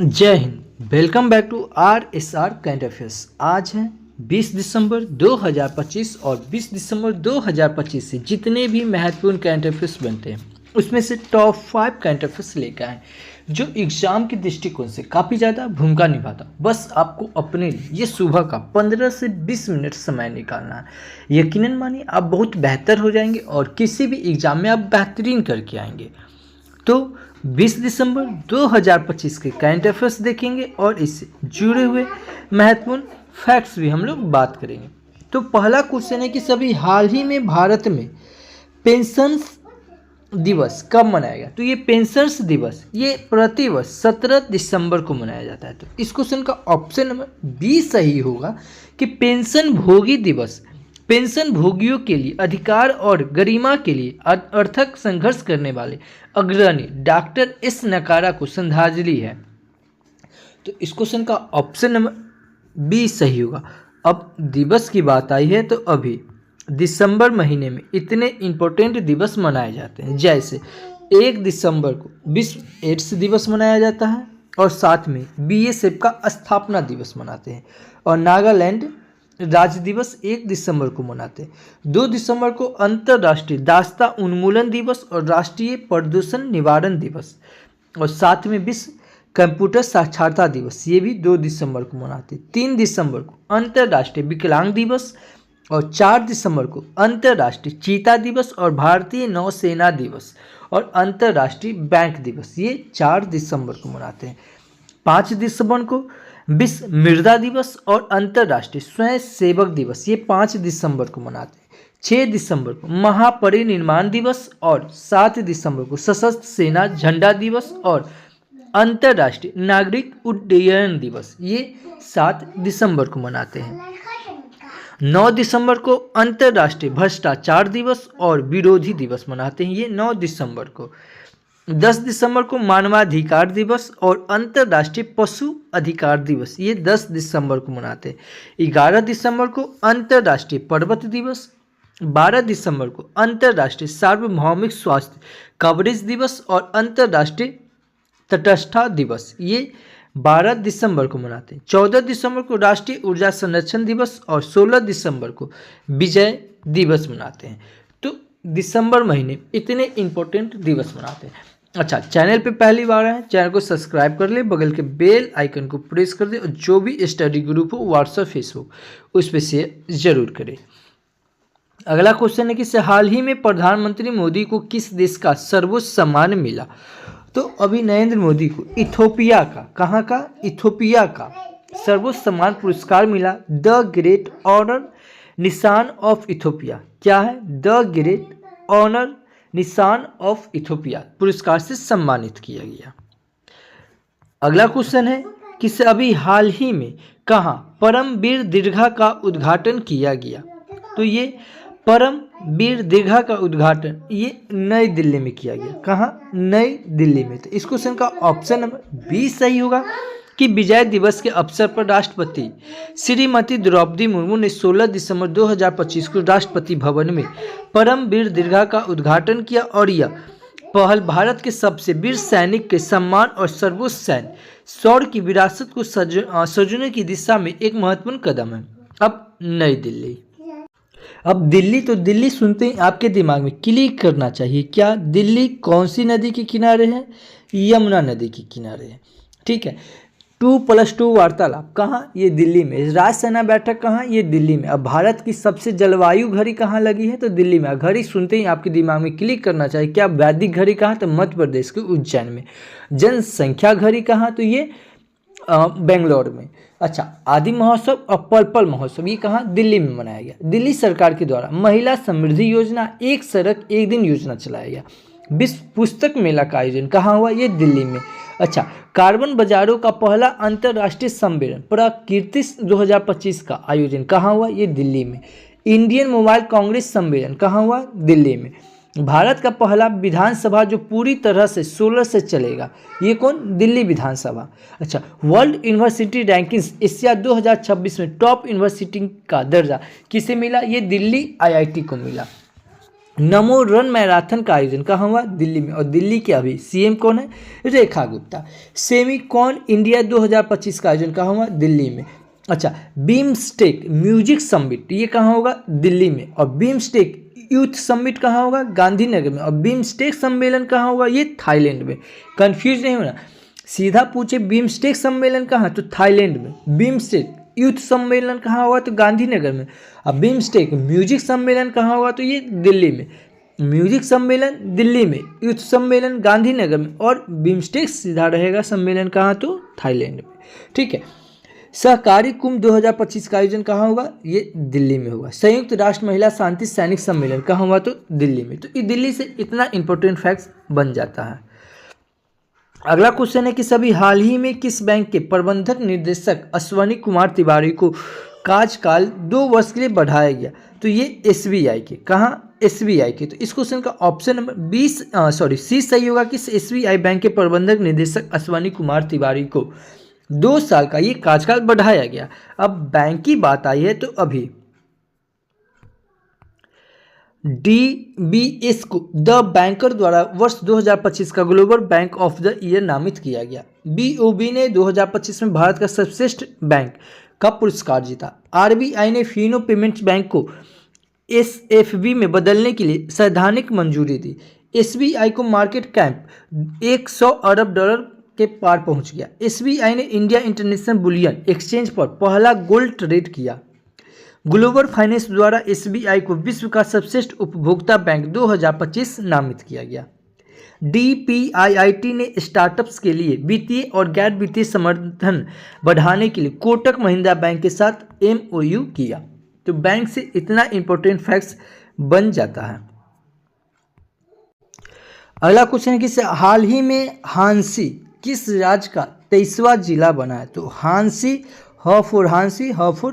जय हिंद। Welcome back to RSR current affairs. आज है 20 दिसंबर 2025 और 20 दिसंबर 2025 से जितने भी महत्वपूर्ण करंट अफेयर्स बनते हैं उसमें से टॉप 5 करंट अफेयर्स लेकर आए जो एग्जाम के दृष्टिकोण से काफ़ी ज़्यादा भूमिका निभाता। बस आपको अपने लिए ये सुबह का 15 से 20 मिनट समय निकालना है। यकीनन मानिए आप बहुत बेहतर हो जाएंगे और किसी भी एग्ज़ाम में आप बेहतरीन करके आएंगे। तो 20 दिसंबर 2025 के करंट अफेयर्स देखेंगे और इससे जुड़े हुए महत्वपूर्ण फैक्ट्स भी हम लोग बात करेंगे। तो पहला क्वेश्चन है कि सभी हाल ही में भारत में पेंशन्स दिवस कब मनाया गया। तो ये पेंशन्स दिवस ये प्रतिवर्ष 17 दिसंबर को मनाया जाता है। तो इस क्वेश्चन का ऑप्शन नंबर बी सही होगा कि पेंशन भोगी दिवस पेंशन भोगियों के लिए अधिकार और गरिमा के लिए अर्थक संघर्ष करने वाले अग्रणी डॉक्टर एस नकारा को श्रद्धांजलि है। तो इस क्वेश्चन का ऑप्शन नंबर बी सही होगा। अब दिवस की बात आई है तो अभी दिसंबर महीने में इतने इम्पोर्टेंट दिवस मनाए जाते हैं, जैसे 1 दिसंबर को विश्व एड्स दिवस मनाया जाता है और साथ में BSF का स्थापना दिवस मनाते हैं और नागालैंड राज्य दिवस 1 दिसंबर को मनाते हैं। 2 दिसंबर को अंतर्राष्ट्रीय दास्ता उन्मूलन दिवस और राष्ट्रीय प्रदूषण निवारण दिवस और साथ में विश्व कंप्यूटर साक्षरता दिवस ये भी 2 दिसंबर को मनाते हैं। 3 दिसंबर को अंतर्राष्ट्रीय विकलांग दिवस और 4 दिसंबर को अंतर्राष्ट्रीय चीता दिवस और भारतीय नौसेना दिवस और अंतर्राष्ट्रीय बैंक दिवस ये 4 दिसंबर को मनाते हैं। 5 दिसंबर को विश्व मृदा दिवस और अंतर्राष्ट्रीय स्वयं सेवक दिवस ये 5 दिसंबर को मनाते हैं। 6 दिसंबर को महापरिनिर्वाण दिवस और 7 दिसंबर को सशस्त्र सेना झंडा दिवस और अंतर्राष्ट्रीय नागरिक उड्डयन दिवस ये 7 दिसंबर को मनाते हैं। 9 दिसंबर को अंतर्राष्ट्रीय भ्रष्टाचार दिवस और विरोधी दिवस मनाते हैं ये 9 दिसंबर को। 10 दिसंबर को मानवाधिकार दिवस और अंतर्राष्ट्रीय पशु अधिकार दिवस ये 10 दिसंबर को मनाते हैं। 11 दिसंबर को अंतर्राष्ट्रीय पर्वत दिवस। 12 दिसंबर को अंतर्राष्ट्रीय सार्वभौमिक स्वास्थ्य कवरेज दिवस और अंतर्राष्ट्रीय तटस्थता दिवस ये 12 दिसंबर को मनाते हैं। 14 दिसंबर को राष्ट्रीय ऊर्जा संरक्षण दिवस और 16 दिसंबर को विजय दिवस मनाते हैं। तो दिसंबर महीने इतने इम्पोर्टेंट दिवस मनाते हैं। अच्छा, चैनल पे पहली बार आए चैनल को सब्सक्राइब कर ले, बगल के बेल आइकन को प्रेस कर दे और जो भी स्टडी ग्रुप हो व्हाट्सएप फेसबुक उस पर शेयर जरूर करें। अगला क्वेश्चन है कि हाल ही में प्रधानमंत्री मोदी को किस देश का सर्वोच्च सम्मान मिला। तो अभी नरेंद्र मोदी को इथोपिया का इथोपिया का सर्वोच्च सम्मान पुरस्कार मिला द ग्रेट ऑनर निशान ऑफ इथोपिया। क्या है? द ग्रेट ऑनर निशान ऑफ इथोपिया पुरस्कार से सम्मानित किया गया। अगला क्वेश्चन है कि अभी हाल ही में कहाँ परमवीर दीर्घा का उद्घाटन किया गया। तो ये परमवीर दीर्घा का उद्घाटन ये नई दिल्ली में किया गया। कहाँ? नई दिल्ली में। तो इस क्वेश्चन का ऑप्शन नंबर बी सही होगा कि विजय दिवस के अवसर पर राष्ट्रपति श्रीमती द्रौपदी मुर्मू ने 16 दिसंबर 2025 को राष्ट्रपति भवन में परमवीर दीर्घा का उद्घाटन किया और यह पहल भारत के सबसे वीर सैनिक के सम्मान और सर्वोच्च सैन्य शौर्य की विरासत को सजने की दिशा में एक महत्वपूर्ण कदम है। अब नई दिल्ली। अब दिल्ली, तो दिल्ली सुनते ही आपके दिमाग में क्लिक करना चाहिए क्या दिल्ली कौन सी नदी के किनारे है? यमुना नदी के किनारे है। ठीक है। 2+2 वार्तालाप कहाँ? ये दिल्ली में। राजसेना बैठक कहाँ? ये दिल्ली में। अब भारत की सबसे जलवायु घड़ी कहाँ लगी है? तो दिल्ली में। घड़ी सुनते ही आपके दिमाग में क्लिक करना चाहिए क्या वैदिक घड़ी कहाँ? तो मध्य प्रदेश के उज्जैन में। जनसंख्या घड़ी कहाँ? तो ये बेंगलोर में। अच्छा, आदि महोत्सव और पल महोत्सव ये कहाँ? दिल्ली में मनाया गया। दिल्ली सरकार के द्वारा महिला समृद्धि योजना, एक सड़क एक दिन योजना चलाया गया। विश्व पुस्तक मेला का आयोजन कहाँ हुआ? ये दिल्ली में। अच्छा, कार्बन बाजारों का पहला अंतर्राष्ट्रीय सम्मेलन प्रकृति 2025 का आयोजन कहाँ हुआ? ये दिल्ली में। इंडियन मोबाइल कांग्रेस सम्मेलन कहाँ हुआ? दिल्ली में। भारत का पहला विधानसभा जो पूरी तरह से सोलर से चलेगा, ये कौन? दिल्ली विधानसभा। अच्छा, वर्ल्ड यूनिवर्सिटी रैंकिंग्स एशिया 2026 में टॉप यूनिवर्सिटी का दर्जा किसे मिला? ये दिल्ली IIT को मिला। नमो रन मैराथन का आयोजन कहाँ हुआ? दिल्ली में। और दिल्ली के अभी सीएम कौन है? रेखा गुप्ता। सेमीकॉन इंडिया 2025 का आयोजन कहाँ हुआ? दिल्ली में। अच्छा, बीमस्टेक म्यूजिक समिट ये कहाँ होगा? दिल्ली में। और बीमस्टेक यूथ समिट कहाँ होगा? गांधीनगर में। और बीमस्टेक सम्मेलन कहाँ होगा? ये थाईलैंड में। कंफ्यूज नहीं होना, सीधा पूछे बीमस्टेक सम्मेलन कहाँ, तो थाईलैंड में। बीमस्टेक यूथ सम्मेलन कहाँ होगा? तो गांधीनगर में। अब बीमस्टेक म्यूजिक सम्मेलन कहाँ होगा? तो ये दिल्ली में। म्यूजिक सम्मेलन दिल्ली में, यूथ सम्मेलन गांधीनगर में, और बीमस्टेक सीधा रहेगा सम्मेलन कहाँ? तो थाईलैंड में। ठीक है। सहकारी कुंभ 2025 का आयोजन कहाँ होगा? ये दिल्ली में होगा। संयुक्त राष्ट्र महिला शांति सैनिक सम्मेलन कहाँ हुआ? तो दिल्ली में। तो ये दिल्ली से इतना इंपॉर्टेंट फैक्ट्स बन जाता है। अगला क्वेश्चन है कि सभी हाल ही में किस बैंक के प्रबंधक निर्देशक अश्वनी कुमार तिवारी को कार्यकाल 2 वर्ष के लिए बढ़ाया गया? तो ये एसबीआई के। कहाँ? एसबीआई के। तो इस क्वेश्चन का ऑप्शन नंबर सी सही होगा कि एसबीआई बैंक के प्रबंधक निर्देशक अश्वनी कुमार तिवारी को 2 साल का ये कार्यकाल बढ़ाया गया। अब बैंक की बात आई है तो अभी डीबीएस को द बैंकर द्वारा वर्ष 2025 का global bank of the year नामित किया गया। बीओबी ने 2025 में भारत का सर्वश्रेष्ठ बैंक का पुरस्कार जीता। आरबीआई ने फिनो पेमेंट्स बैंक को एसएफबी में बदलने के लिए सैद्धांतिक मंजूरी दी। एसबीआई को मार्केट कैप 100 अरब डॉलर के पार पहुंच गया। एसबीआई ने इंडिया इंटरनेशनल बुलियन एक्सचेंज पर पहला गोल्ड ट्रेड किया। ग्लोबल फाइनेंस द्वारा एसबीआई को विश्व का सर्वश्रेष्ठ उपभोक्ता बैंक 2025 नामित किया गया। डीपीआईआईटी ने स्टार्टअप्स के लिए वित्तीय और गैर वित्तीय समर्थन बढ़ाने के लिए कोटक महिंद्रा बैंक के साथ एमओयू किया। तो बैंक से इतना इंपॉर्टेंट फैक्ट्स बन जाता है। अगला क्वेश्चन है कि हाल ही में हांसी किस राज्य का 23वां जिला बना है? तो हांसी हांसी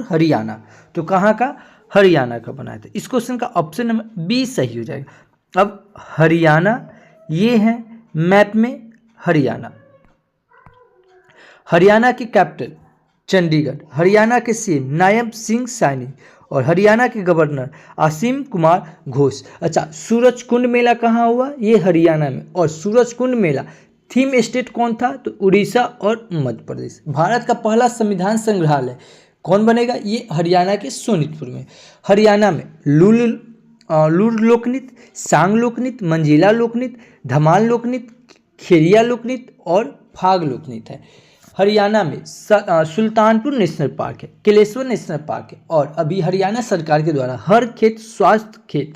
हरियाणा। तो कहाँ का? हरियाणा का बना है। तो इस क्वेश्चन का ऑप्शन नंबर बी सही हो जाएगा। अब हरियाणा ये है मैप में हरियाणा। हरियाणा की कैपिटल चंडीगढ़। हरियाणा के सीएम नायब सिंह सैनी और हरियाणा के गवर्नर असीम कुमार घोष। अच्छा, सूरज कुंड मेला कहाँ हुआ? ये हरियाणा में। और सूरज कुंड मेला थीम स्टेट कौन था? तो उड़ीसा और मध्य प्रदेश। भारत का पहला संविधान संग्रहालय कौन बनेगा? ये हरियाणा के सोनीतपुर में। हरियाणा में लूर लोकनृत्य, सांग लोकनृत्य, मंजीला लोकनृत्य, धमाल लोकनृत्य, खेरिया लोकनृत्य और फाग लोकनृत्य है। हरियाणा में सुल्तानपुर नेशनल पार्क है, केलेश्वर नेशनल पार्क है। और अभी हरियाणा सरकार के द्वारा हर खेत स्वास्थ्य खेत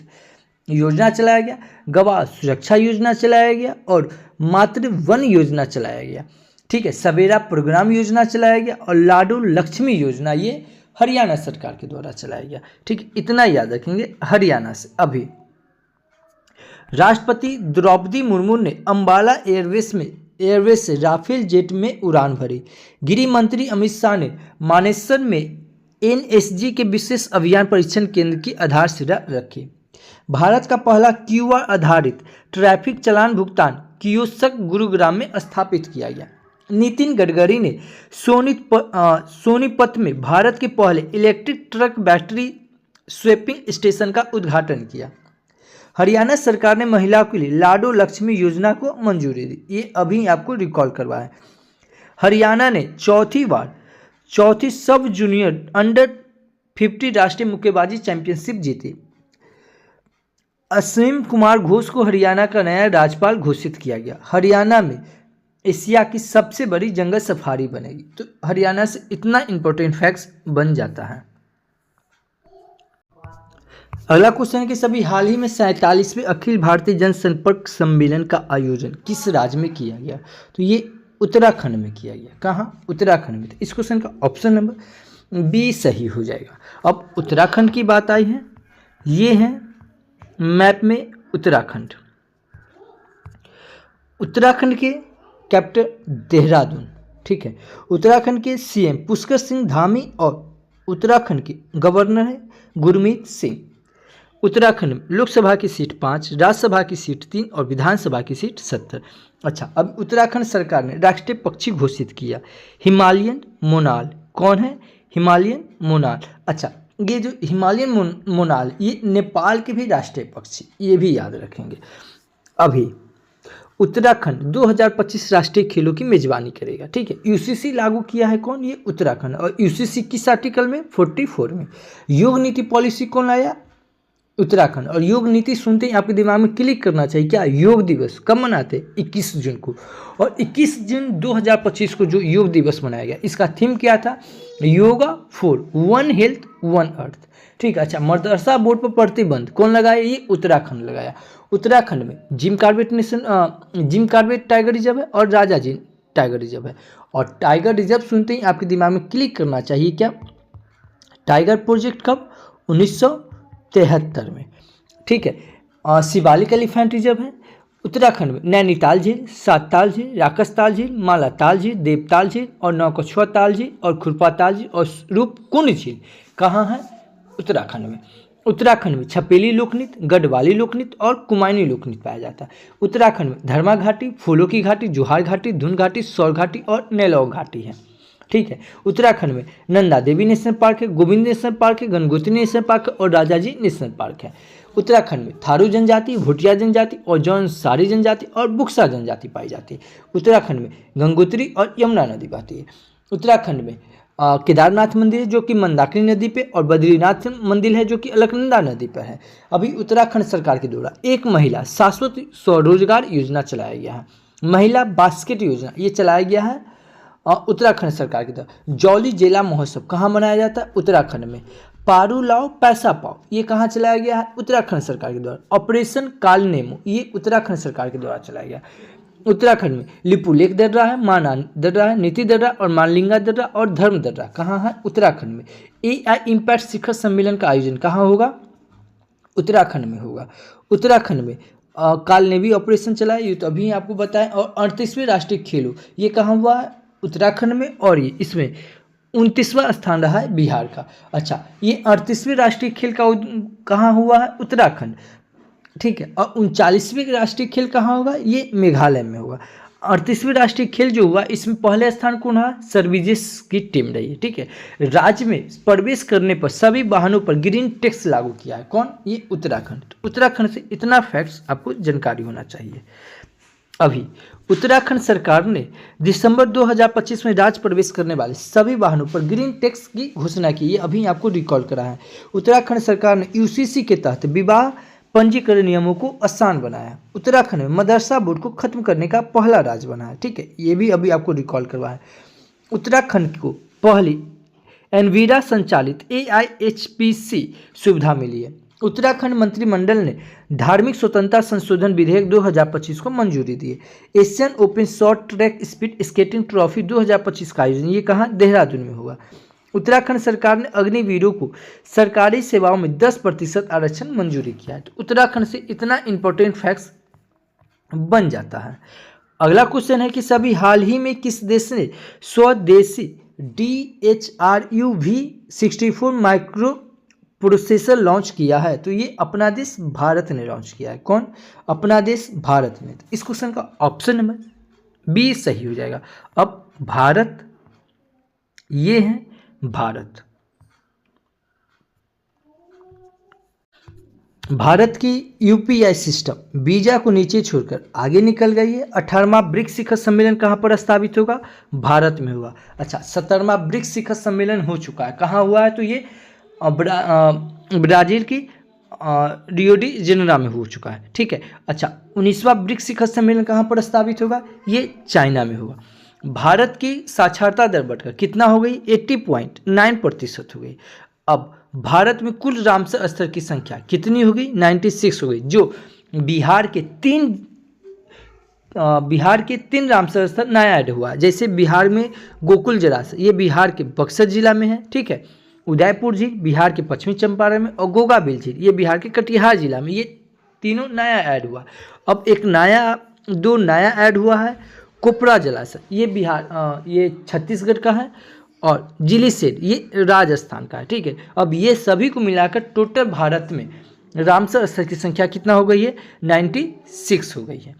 योजना चलाया गया, गवाह सुरक्षा योजना चलाया गया और मातृ वन योजना चलाया गया। ठीक है, सवेरा प्रोग्राम योजना चलाया गया और लाडू लक्ष्मी योजना ये हरियाणा सरकार के द्वारा चलाया गया। ठीक है, इतना याद रखेंगे हरियाणा से। अभी राष्ट्रपति द्रौपदी मुर्मू ने अंबाला एयरवेज से राफेल जेट में उड़ान भरी। गृह मंत्री अमित शाह ने मानेसर में एनएसजी के विशेष अभियान परीक्षण केंद्र की आधारशिला रखी। भारत का पहला क्यूआर आधारित ट्रैफिक चालान भुगतान कियोस्क गुरुग्राम में स्थापित किया गया। नितिन गडकरी ने सोनीपत में भारत के पहले electric truck battery swapping station का उद्घाटन किया। हरियाणा सरकार ने महिलाओं के लिए लाडो लक्ष्मी योजना को मंजूरी दी। ये अभी आपको रिकॉल करवाया है। हरियाणा ने चौथी सब जूनियर अंडर 50 राष्ट्रीय मुक्केबाजी चैंपियनशिप जीती। असीम कुमार घोष को हरियाणा का नया राज्यपाल घोषित किया गया। हरियाणा में एशिया की सबसे बड़ी जंगल सफारी बनेगी। तो हरियाणा से इतना इंपॉर्टेंट फैक्ट्स बन जाता है। अगला क्वेश्चन है कि सभी हाल ही में 47वें अखिल भारतीय जनसंपर्क सम्मेलन का आयोजन किस राज्य में किया गया? तो ये उत्तराखंड में किया गया। कहाँ? उत्तराखंड में। तो इस क्वेश्चन का ऑप्शन नंबर बी सही हो जाएगा। अब उत्तराखंड की बात आई है, ये है मैप में उत्तराखंड। उत्तराखंड के कैपिटल देहरादून। ठीक है, उत्तराखंड के सीएम पुष्कर सिंह धामी और उत्तराखंड के गवर्नर है गुरमीत सिंह। उत्तराखंड में लोकसभा की सीट 5, राज्यसभा की सीट 3 और विधानसभा की सीट 70। अच्छा, अब उत्तराखंड सरकार ने राष्ट्रीय पक्षी घोषित किया हिमालयन मोनाल। कौन है? हिमालयन मोनाल। अच्छा, ये जो हिमालयन मोनाल ये नेपाल के भी राष्ट्रीय पक्षी, ये भी याद रखेंगे। अभी उत्तराखंड 2025 राष्ट्रीय खेलों की मेजबानी करेगा, ठीक है। यूसीसी लागू किया है कौन? ये उत्तराखंड। और यूसीसी किस आर्टिकल में? 44 में। योग नीति पॉलिसी कौन लाया? उत्तराखंड। और योग नीति सुनते ही आपके दिमाग में क्लिक करना चाहिए क्या? योग दिवस कब मनाते? 21 जून को। और 21 जून 2025 को जो योग दिवस मनाया गया, इसका थीम क्या था? Yoga for one health one earth, ठीक है। अच्छा, मदरसा बोर्ड पर प्रतिबंध कौन लगाया? ये उत्तराखंड लगाया। उत्तराखंड में जिम कॉर्बेट टाइगर रिजर्व है और राजाजी टाइगर रिजर्व है। और टाइगर रिजर्व सुनते ही आपके दिमाग में क्लिक करना चाहिए क्या? टाइगर प्रोजेक्ट कब? 1973 में, ठीक है। शिवालिक एलिफेंट रिजर्व है उत्तराखंड में। नैनीताल झील, सातताल झील, राकसताल झील, मालाताल झील, देवताल झील और नौकछुआ ताल झील और खुरपाताल झील और रूपकुंड झील कहाँ है? उत्तराखंड में। उत्तराखंड में छपेली लोकनृत्य, गढ़वाली नृत्य और कुमायूनी लोकनृत्य पाया जाता है। उत्तराखंड में धर्मा घाटी, फूलों की घाटी, जोहार घाटी, धुन घाटी, सौर घाटी और नेलौर घाटी है, ठीक है। उत्तराखंड में नंदा देवी नेशनल पार्क है, गोविंद नेशनल पार्क है, गंगोत्री नेशनल पार्क है और राजाजी नेशनल पार्क है। उत्तराखंड में थारू जनजाति, भूटिया जनजाति और जौनसारी जनजाति और बुक्सा जनजाति पाई जाती है। उत्तराखंड में गंगोत्री और यमुना नदी बहती है। उत्तराखंड में केदारनाथ मंदिर है जो कि मंदाकिनी नदी पे, और बद्रीनाथ मंदिर है जो कि अलकनंदा नदी पर है। अभी उत्तराखंड सरकार के द्वारा एक महिला शाश्वत स्वरोजगार योजना चलाया गया है, महिला बास्केट योजना ये चलाया गया है उत्तराखंड सरकार की द्वारा। जौली जिला महोत्सव कहाँ मनाया जाता है? उत्तराखंड में। पारू लाओ पैसा पाओ ये कहाँ चलाया गया है? उत्तराखंड सरकार के द्वारा। ऑपरेशन काल नेमो ये उत्तराखंड सरकार के द्वारा चलाया गया। उत्तराखंड में लिपुलेख दर्रा है, माना दर्रा है, नीति दर्रा और मानलिंगा दर्रा और धर्म दर्रा कहाँ है? उत्तराखंड में। AI इम्पैक्ट शिखर सम्मेलन का आयोजन कहाँ होगा? उत्तराखंड में होगा। उत्तराखंड में काल नेवी ऑपरेशन चला है, ये तो अभी आपको बताएं। और 38वें राष्ट्रीय खेलों ये कहाँ हुआ है? उत्तराखंड में। और ये इसमें 29वां स्थान रहा है बिहार का। अच्छा, ये 38वें राष्ट्रीय खेल का कहाँ हुआ है? उत्तराखंड, ठीक है। और 39वें राष्ट्रीय खेल कहाँ होगा? ये मेघालय में होगा। 38वें राष्ट्रीय खेल जो हुआ इसमें पहले स्थान कौन रहा? सर्विसेज की टीम रही है, ठीक है। राज्य में प्रवेश करने पर सभी वाहनों पर ग्रीन टैक्स लागू किया है कौन? ये उत्तराखंड। उत्तराखंड से इतना फैक्ट्स आपको जानकारी होना चाहिए। अभी उत्तराखंड सरकार ने दिसंबर 2025 में राज्य प्रवेश करने वाले सभी वाहनों पर ग्रीन टैक्स की घोषणा की, ये अभी आपको रिकॉल करा है। उत्तराखंड सरकार ने यूसीसी के तहत विवाह पंजीकरण नियमों को आसान बनाया। उत्तराखंड में मदरसा बोर्ड को खत्म करने का पहला राज्य बना है, ठीक है। ये भी अभी आपको रिकॉल करवाया है। उत्तराखंड को पहली एनवीरा संचालित AIHPC सुविधा मिली है। उत्तराखंड मंत्रिमंडल ने धार्मिक स्वतंत्रता संशोधन विधेयक 2025 को मंजूरी दी है। Asian open short track speed skating trophy 2025 का आयोजन ये कहाँ? देहरादून में होगा। उत्तराखंड सरकार ने अग्निवीरों को सरकारी सेवाओं में 10% आरक्षण मंजूरी किया है। तो उत्तराखंड से इतना इंपॉर्टेंट फैक्ट्स बन जाता है। अगला क्वेश्चन है कि सभी हाल ही में किस देश ने स्वदेशी DHRU V64 micro processor launch किया है? तो ये अपना देश भारत ने लॉन्च किया है। कौन? अपना देश भारत ने। तो इस क्वेश्चन का ऑप्शन नंबर बी सही हो जाएगा। अब भारत, ये है भारत। भारत की UPI सिस्टम वीजा को नीचे छोड़कर आगे निकल गई है। 18वां ब्रिक्स शिखर सम्मेलन कहाँ पर स्थापित होगा? भारत में होगा। अच्छा, 17वां ब्रिक्स शिखर सम्मेलन हो चुका है, कहाँ हुआ है? तो ये ब्राजील की रियो डी जेनेरो में हो चुका है, ठीक है। अच्छा, 19वां ब्रिक्स शिखर सम्मेलन कहाँ पर स्थापित होगा? ये चाइना में होगा। भारत की साक्षरता दर बढ़कर कितना हो गई? 80.9% हो गई। अब भारत में कुल रामसर स्थल की संख्या कितनी हो गई? 96 हो गई, जो बिहार के तीन रामसर स्थल नया ऐड हुआ। जैसे बिहार में गोकुल जलाशय, ये बिहार के बक्सर जिला में है, ठीक है। उदयपुर झील बिहार के पश्चिमी चंपारण में, और गोगाबिल झील ये बिहार के कटिहार जिला में। ये तीनों नया ऐड हुआ। अब दो नया ऐड हुआ है कोपरा जलाशय, ये छत्तीसगढ़ का है, और जिलीसेर ये राजस्थान का है, ठीक है। अब ये सभी को मिलाकर टोटल भारत में रामसर स्थल की संख्या कितना हो गई है? 96 हो गई है,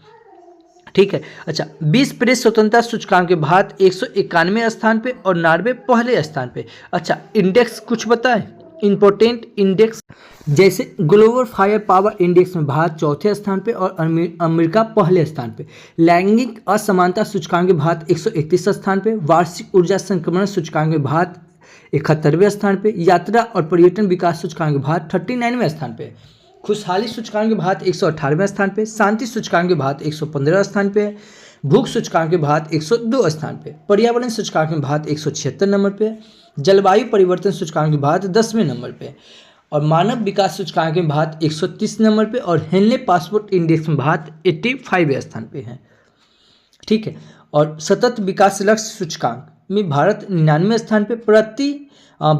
ठीक है। अच्छा, 20 प्रेस स्वतंत्रता सूचकांक के भारत 191वें स्थान पे और नॉर्वे पहले स्थान पे। अच्छा, इंडेक्स कुछ बताएं? इम्पोर्टेंट इंडेक्स जैसे ग्लोबल फायर पावर इंडेक्स में भारत चौथे स्थान पे और अमेरिका पहले स्थान पे। लैंगिक असमानता सूचकांक में भारत 131 स्थान पे। वार्षिक ऊर्जा संक्रमण सूचकांक में भारत 71वें स्थान पे। यात्रा और पर्यटन विकास सूचकांक में भारत 39वें स्थान पे। खुशहाली सूचकांक में भारत 118वें स्थान पे। शांति सूचकांक में भारत 115वें स्थान पे। भूख सूचकांक में भारत 102 स्थान पे। पर्यावरण सूचकांक में भारत 176 नंबर पे। जलवायु परिवर्तन सूचकांक में भारत 10वें नंबर पे। और मानव विकास सूचकांक में भारत 130 नंबर पे। और हेनले पासपोर्ट इंडेक्स में भारत 85वें स्थान पे है। ठीक है। और सतत विकास लक्ष्य सूचकांक में भारत 99वें स्थान पे।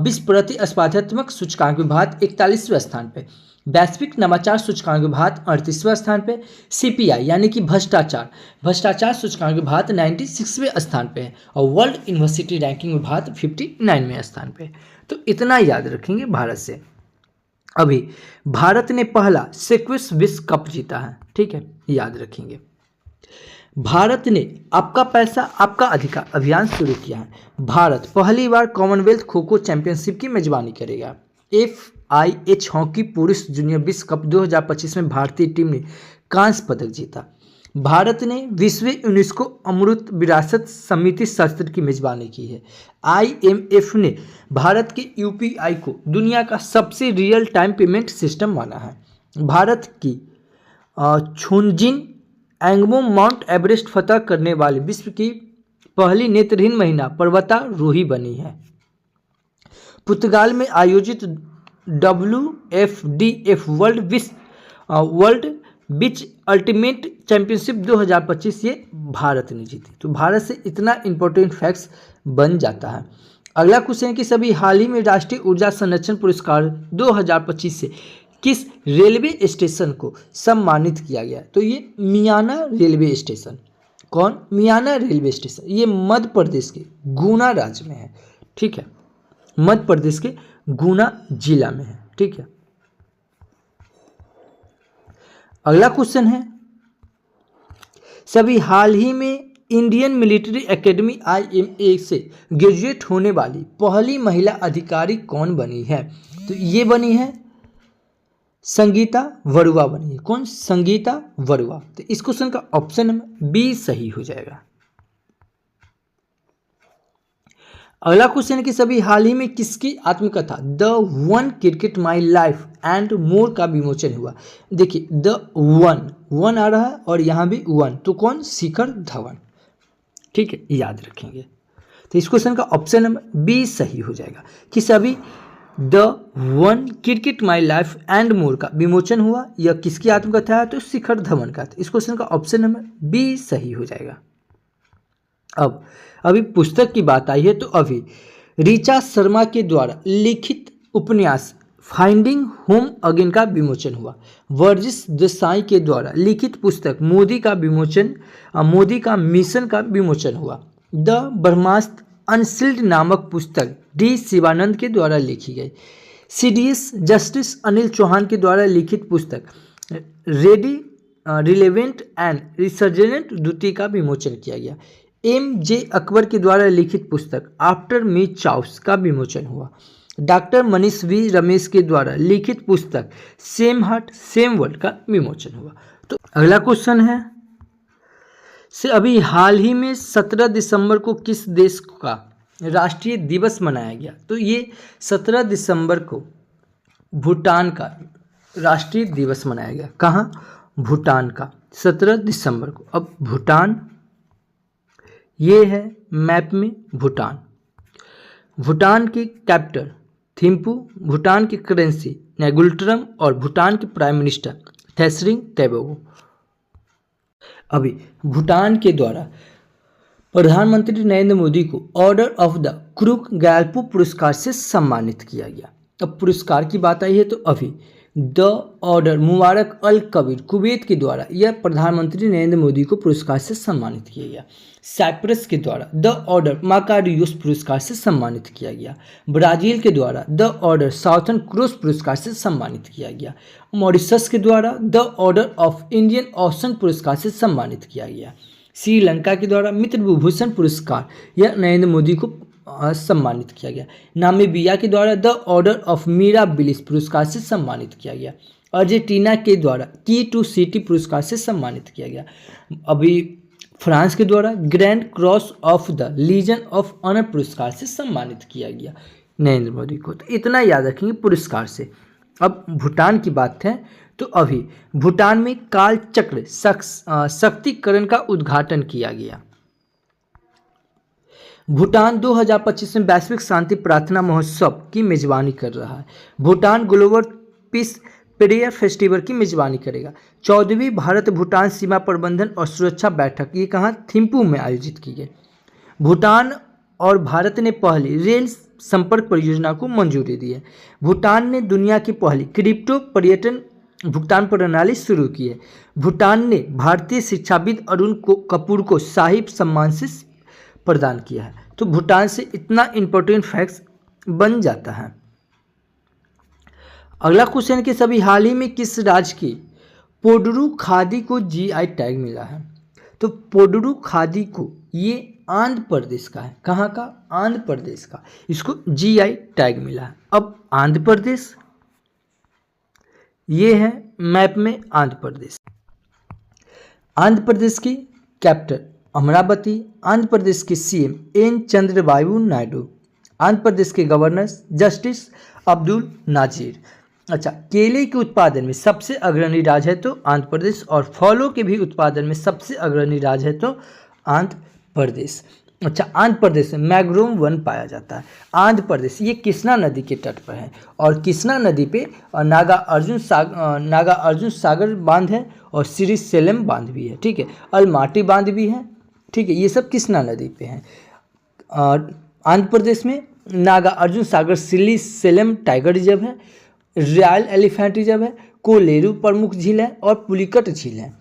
विश्व प्रति स्पर्धात्मक सूचकांक में भारत 41वें स्थान पे। वैश्विक नवाचार सूचकांक में भारत 38वें स्थान पे। सीपीआई यानी कि भ्रष्टाचार सूचकांक में भारत 96वें स्थान पे है। और वर्ल्ड यूनिवर्सिटी रैंकिंग में भारत 59वें स्थान पे। तो इतना याद रखेंगे भारत से। अभी भारत ने पहला स्क्वैश विश्व कप जीता है। ठीक है, याद रखेंगे। भारत ने आपका पैसा आपका अधिकार अभियान शुरू किया है। भारत पहली बार कॉमनवेल्थ खो खो चैंपियनशिप की मेजबानी करेगा। FIH हॉकी पुरुष जूनियर विश्व कप 2025 में भारतीय टीम ने कांस्य पदक जीता। भारत ने विश्व यूनेस्को अमृत विरासत समिति सत्र की मेजबानी की है। IMF ने भारत के UPI को दुनिया का सबसे रियल टाइम पेमेंट सिस्टम माना है। भारत की छुनजिन एंगमो माउंट एवरेस्ट फतह करने वाली विश्व की पहली नेत्रहीन महिला पर्वतारोही बनी है। पुर्तगाल में आयोजित WFDF वर्ल्ड बीच अल्टीमेट चैंपियनशिप 2025 ये भारत ने जीती। तो भारत से इतना इंपॉर्टेंट फैक्ट्स बन जाता है। अगला क्वेश्चन है कि सभी हाल ही में राष्ट्रीय ऊर्जा संरक्षण पुरस्कार 2025 से किस रेलवे स्टेशन को सम्मानित किया गया? तो ये मियाना रेलवे स्टेशन। कौन? मियाना रेलवे स्टेशन। ये मध्य प्रदेश के गुना राज्य में है। ठीक है, मध्य प्रदेश के गुना जिला में है। ठीक है। अगला क्वेश्चन है सभी हाल ही में इंडियन मिलिट्री एकेडमी IMA से ग्रेजुएट होने वाली पहली महिला अधिकारी कौन बनी है? तो ये बनी है संगीता बरुआ बनी है। कौन? संगीता बरुआ। तो इस क्वेश्चन का ऑप्शन नंबर बी सही हो जाएगा। अगला क्वेश्चन है कि सभी हाल ही में किसकी आत्मकथा the one cricket my life and more का विमोचन हुआ? देखिए द वन आ रहा है और यहाँ भी वन, तो कौन? शिखर धवन। ठीक है, याद रखेंगे। तो इस क्वेश्चन का ऑप्शन नंबर बी सही हो जाएगा कि सभी the one cricket my life and more का विमोचन हुआ। यह किसकी आत्मकथा है? तो शिखर धवन का। तो इस क्वेश्चन का ऑप्शन नंबर बी सही हो जाएगा। अब अभी पुस्तक की बात आई है तो अभी ऋचा शर्मा के द्वारा लिखित उपन्यास फाइंडिंग होम अगेन का विमोचन हुआ। वर्जिश देसाई के द्वारा लिखित पुस्तक मोदी का मिशन का विमोचन हुआ। द ब्रह्मास्त्र अनसील्ड नामक पुस्तक D शिवानंद के द्वारा लिखी गई। CDS जस्टिस अनिल चौहान के द्वारा लिखित पुस्तक रिलेवेंट एंड रिसर्जेंट द्वितीय का विमोचन किया गया। MJ अकबर के द्वारा लिखित पुस्तक आफ्टर मी चाउस का विमोचन हुआ। डॉक्टर मनीष V रमेश के द्वारा लिखित पुस्तक सेम हार्ट सेम वर्ल्ड का विमोचन हुआ। तो अगला क्वेश्चन है से अभी हाल ही में 17 दिसंबर को किस देश का राष्ट्रीय दिवस मनाया गया? तो ये 17 दिसंबर को भूटान का राष्ट्रीय दिवस मनाया गया। कहाँ? भूटान का 17 दिसंबर को। अब भूटान ये है मैप में भूटान। भूटान की कैपिटल थिम्पू, भूटान की करेंसी नेगुल्ट्रम और भूटान के प्राइम मिनिस्टर थेसरिंग तेबोगो। अभी भूटान के द्वारा प्रधानमंत्री नरेंद्र मोदी को order of the crook Gyalpo पुरस्कार से सम्मानित किया गया। अब पुरस्कार की बात आई है तो अभी the order Mubarak Al Kabir Kuwait के द्वारा यह प्रधानमंत्री नरेंद्र मोदी को पुरस्कार से सम्मानित किया गया। साइप्रस के द्वारा द ऑर्डर माकारियोस पुरस्कार से सम्मानित किया गया। ब्राजील के द्वारा द ऑर्डर साउथर्न क्रॉस पुरस्कार से सम्मानित किया गया। मॉरिशस के द्वारा the order of Indian ocean पुरस्कार से सम्मानित किया गया। श्रीलंका के द्वारा मित्र विभूषण पुरस्कार यह नरेंद्र मोदी को सम्मानित किया गया। नामीबिया के द्वारा द ऑर्डर ऑफ मिराबिलिस पुरस्कार से सम्मानित किया गया। अर्जेंटीना के द्वारा T2CT पुरस्कार से सम्मानित किया गया। अभी फ्रांस के द्वारा grand cross of the legion of honour पुरस्कार से सम्मानित किया गया नरेंद्र मोदी को। तो इतना याद रखेंगे पुरस्कार से। अब भूटान की बात है तो अभी भूटान में काल चक्र शक्तिकरण का उद्घाटन किया गया। भूटान 2025 में वैश्विक शांति प्रार्थना महोत्सव की मेजबानी कर रहा है। Bhutan global piece prayer festival की मेजबानी करेगा। 14वीं भारत भूटान सीमा प्रबंधन और सुरक्षा बैठक ये कहाँ थिम्पू में आयोजित की गई। भूटान और भारत ने पहली रेल संपर्क परियोजना को मंजूरी दी है। भूटान ने दुनिया की पहली क्रिप्टो पर्यटन भुगतान प्रणाली शुरू की है। भूटान ने भारतीय शिक्षाविद अरुण कपूर को साहिब सम्मान से प्रदान किया है। तो भूटान से इतना इंपॉर्टेंट फैक्ट्स बन जाता है। अगला क्वेश्चन कि सभी हाल ही में किस राज्य की पोडुरु खादी को GI टैग मिला है। तो पोडुरु खादी को ये आंध्र प्रदेश का है। कहाँ का? आंध्र प्रदेश का। इसको GI टैग मिला है। अब आंध्र प्रदेश ये है मैप में आंध्र प्रदेश। आंध्र प्रदेश की कैपिटल अमरावती। आंध्र प्रदेश के CM N चंद्रबाबू नायडू। आंध्र प्रदेश के गवर्नर जस्टिस अब्दुल नाजिर। अच्छा, केले के उत्पादन में सबसे अग्रणी राज्य है तो आंध्र प्रदेश, और फलों के भी उत्पादन में सबसे अग्रणी राज्य है तो आंध्र प्रदेश। अच्छा, आंध्र प्रदेश में मैंग्रोव वन पाया जाता है। आंध्र प्रदेश ये कृष्णा नदी के तट पर है और कृष्णा नदी पे नागा अर्जुन सागर बांध है और श्रीशैलम बांध भी है। ठीक है, अलमाटी बांध भी है। ठीक है, ये सब कृष्णा नदी पे हैं। आंध्र प्रदेश में नागा अर्जुन सागर श्रीशैलम टाइगर रिजर्व है, रॉयल एलिफेंट रिजर्व है, कोलेरू प्रमुख झील है और पुलिकट झील है।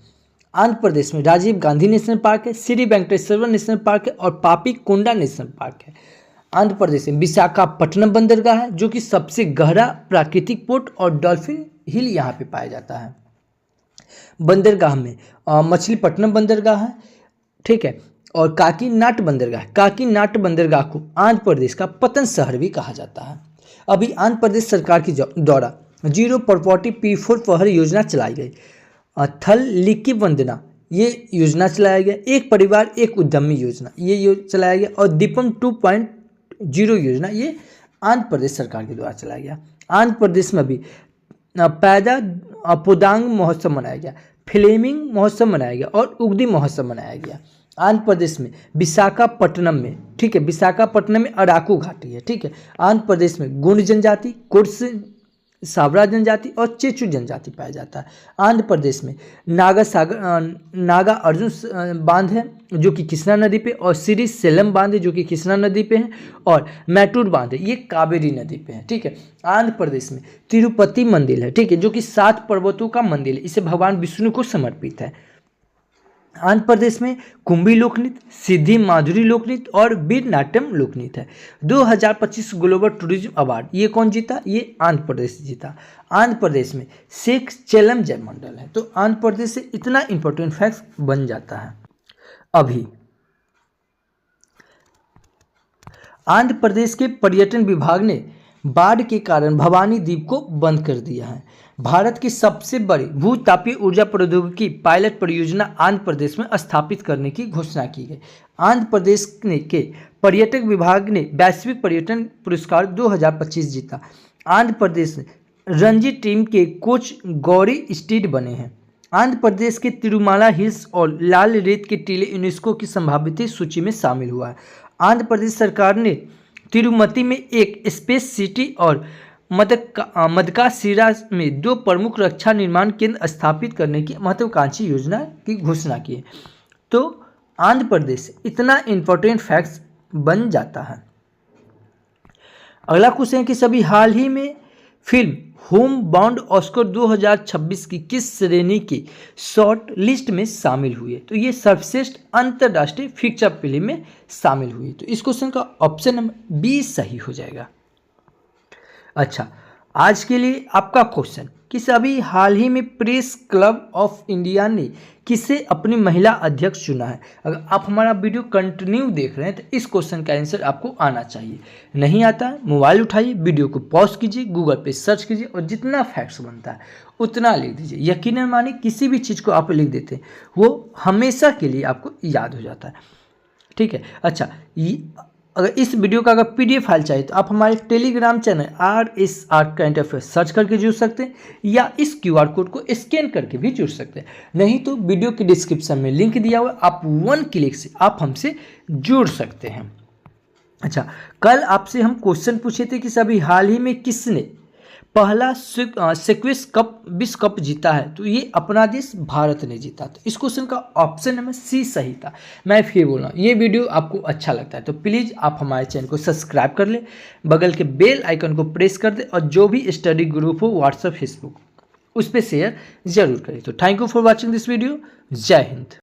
आंध्र प्रदेश में राजीव गांधी नेशनल पार्क है, श्री वेंकटेश्वर नेशनल पार्क है और पापी कोंडा नेशनल पार्क है। आंध्र प्रदेश में विशाखापट्टनम बंदरगाह है जो कि सबसे गहरा प्राकृतिक पोर्ट और डॉल्फिन हिल यहाँ पे पाया जाता है। बंदरगाह में मछलीपट्टनम बंदरगाह है। ठीक है, और काकीनाट बंदरगाह को आंध्र प्रदेश का पतन शहर भी कहा जाता है। अभी आंध्र प्रदेश सरकार की द्वारा जीरो प्रॉपर्टी P4 पहल योजना चलाई गई। थल लिक्की वंदना ये योजना चलाया गया। एक परिवार एक उद्यमी योजना ये चलाया गया और दीपम 2.0 योजना ये आंध्र प्रदेश सरकार के द्वारा चलाया गया। आंध्र प्रदेश में भी पैदा पोदांग महोत्सव मनाया गया, फ्लेमिंग महोत्सव मनाया गया और उगदी महोत्सव मनाया गया। आंध्र प्रदेश में विशाखापट्टनम में, ठीक है, विशाखापट्टनम में अराकू घाटी है। ठीक है, आंध्र प्रदेश में गोंड जनजाति, कोर्स सावरा जनजाति और चेचू जनजाति पाया जाता है। आंध्र प्रदेश में नागा अर्जुन बांध है जो कि कृष्णा नदी पे, और श्रीशैलम बांध है जो कि कृष्णा नदी पे है, और मैटूर बांध है ये कावेरी नदी पे है। ठीक है, आंध्र प्रदेश में तिरुपति मंदिर है। ठीक है, जो कि 7 पर्वतों का मंदिर है, इसे भगवान विष्णु को समर्पित है। आंध्र प्रदेश में कुंभी लोकनृत्य, सिद्धि माधुरी लोकनृत्य और वीर नाट्यम लोकनृत्य है। 2025 ग्लोबल टूरिज्म अवार्ड ये कौन जीता? ये आंध्र प्रदेश जीता। आंध्र प्रदेश में शेख चेलम जय मंडल है। तो आंध्र प्रदेश से इतना इंपॉर्टेंट फैक्ट बन जाता है। अभी आंध्र प्रदेश के पर्यटन विभाग ने बाढ़ के कारण भवानी द्वीप को बंद कर दिया है। भारत की सबसे बड़ी भूतापीय ऊर्जा प्रौद्योगिकी पायलट परियोजना आंध्र प्रदेश में स्थापित करने की घोषणा की गई। आंध्र प्रदेश के पर्यटक विभाग ने वैश्विक पर्यटन पुरस्कार 2025 जीता। आंध्र प्रदेश रणजी टीम के कोच गौरी स्टीड बने हैं। आंध्र प्रदेश के तिरुमाला हिल्स और लाल रेत के टीले यूनेस्को की संभावित सूची में शामिल हुआ है। आंध्र प्रदेश सरकार ने तिरुमती में एक स्पेस सिटी और मदकासीरा में 2 प्रमुख रक्षा निर्माण केंद्र स्थापित करने की महत्वाकांक्षी योजना की घोषणा की है। तो आंध्र प्रदेश इतना इंपॉर्टेंट फैक्ट्स बन जाता है। अगला क्वेश्चन है कि सभी हाल ही में फिल्म होम बाउंड ऑस्कर 2026 की किस श्रेणी की शॉर्ट लिस्ट में शामिल हुई है? तो ये सर्वश्रेष्ठ अंतर्राष्ट्रीय फीचर फिल्म में शामिल हुई। तो इस क्वेश्चन का ऑप्शन नंबर 20 सही हो जाएगा। अच्छा, आज के लिए आपका क्वेश्चन कि अभी हाल ही में प्रेस क्लब ऑफ इंडिया ने किसे अपनी महिला अध्यक्ष चुना है। अगर आप हमारा वीडियो कंटिन्यू देख रहे हैं तो इस क्वेश्चन का आंसर आपको आना चाहिए। नहीं आता है, मोबाइल उठाइए, वीडियो को पॉज कीजिए, गूगल पे सर्च कीजिए और जितना फैक्ट्स बनता है उतना लिख दीजिए। यकीनन मानिए किसी भी चीज़ को आप लिख देते हैं वो हमेशा के लिए आपको याद हो जाता है। ठीक है, अच्छा, अगर इस वीडियो का अगर PDF फाइल चाहिए तो आप हमारे Telegram channel RSR current affairs search करके जुड़ सकते हैं या इस QR कोड को स्कैन करके भी जुड़ सकते हैं। नहीं तो वीडियो के डिस्क्रिप्शन में लिंक दिया हुआ है, आप 1 क्लिक से आप हमसे जुड़ सकते हैं। अच्छा, कल आपसे हम क्वेश्चन पूछे थे कि अभी हाल ही में किसने पहला स्क्वैश कप विश्व कप जीता है, तो ये अपना देश भारत ने जीता। तो इस क्वेश्चन का ऑप्शन नंबर C सही था। मैं फिर बोल रहा हूँ, ये वीडियो आपको अच्छा लगता है तो प्लीज़ आप हमारे चैनल को सब्सक्राइब कर लें, बगल के बेल आइकन को प्रेस कर दें और जो भी स्टडी ग्रुप हो व्हाट्सएप फेसबुक उस पर शेयर जरूर करें। तो thank you for watching this video. जय हिंद।